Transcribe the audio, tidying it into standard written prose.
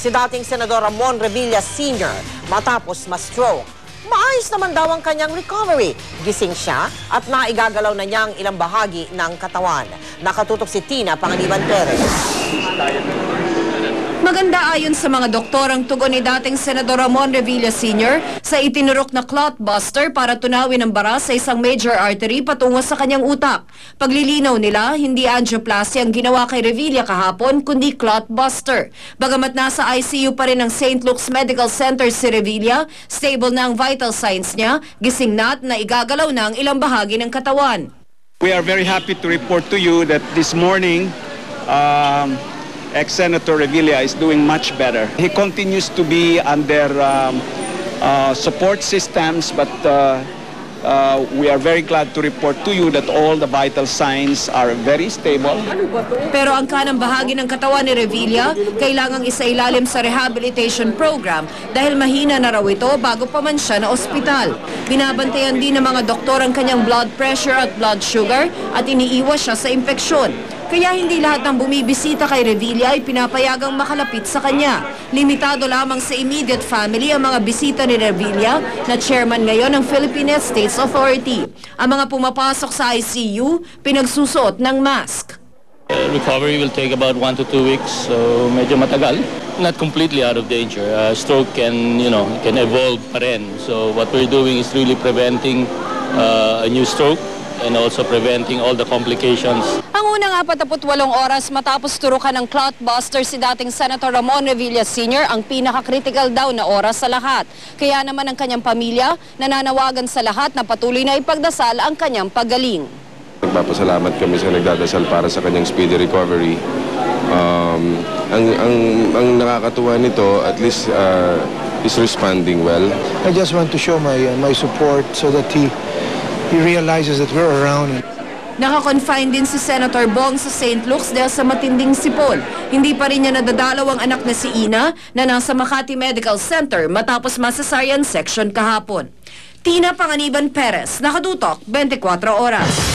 si dating Senador Ramon Revilla Sr. matapos ma-stroke. Maayos naman daw ang kanyang recovery. Gising siya at naigagalaw na niya ang ilang bahagi ng katawan. Nakatutok si Tina Panganiban Perez. Maganda ayon sa mga doktor ang tugon ni dating Senador Ramon Revilla Sr. sa itinurok na clot buster para tunawin ang bara sa isang major artery patungo sa kanyang utak. Paglilinaw nila, hindi angioplasty ang ginawa kay Revilla kahapon kundi clot buster. Bagamat nasa ICU pa rin ang St. Luke's Medical Center si Revilla, stable na ang vital signs niya, gising na at naigagalaw na ang ilang bahagi ng katawan. We are very happy to report to you that this morning ex-Senator Revilla is doing much better. He continues to be under support systems, but we are very glad to report to you that all the vital signs are very stable. Pero ang kanang bahagi ng katawan ni Revilla, kailangang isailalim sa rehabilitation program dahil mahina na raw ito bago pa man siya na ospital. Binabantayan din ng mga doktor ang kanyang blood pressure at blood sugar at iniiwas siya sa impeksyon. Kaya hindi lahat ng bumibisita kay Revilla ay pinapayagang makalapit sa kanya. Limitado lamang sa immediate family ang mga bisita ni Revilla na chairman ngayon ng Philippine Estates Authority. Ang mga pumapasok sa ICU, pinagsusuot ng mask. Recovery will take about 1 to 2 weeks, so medyo matagal. Not completely out of danger. Stroke can evolve pa rin. So what we're doing is really preventing a new stroke and also preventing all the complications. Ang unang 48 oras matapos turukan ng clot buster si dating Senator Ramon Revilla Sr. ang pinaka-critical daw na oras sa lahat. Kaya naman ang kanyang pamilya nananawagan sa lahat na patuloy na ipagdasal ang kanyang paggaling. Nagpapasalamat kami sa nagdadasal para sa kanyang speedy recovery. Ang nakakatuwa nito, at least is responding well. I just want to show my support so that he realizes that we're around. Nakakonfine din si Senator Bong sa St. Luke's dahil sa matinding sipon. Hindi pa rin niya nadadalaw ang anak na si Ina na nasa Makati Medical Center matapos ma-cesarean section kahapon. Tina Panganiban Perez, Nakatutok, 24 Oras.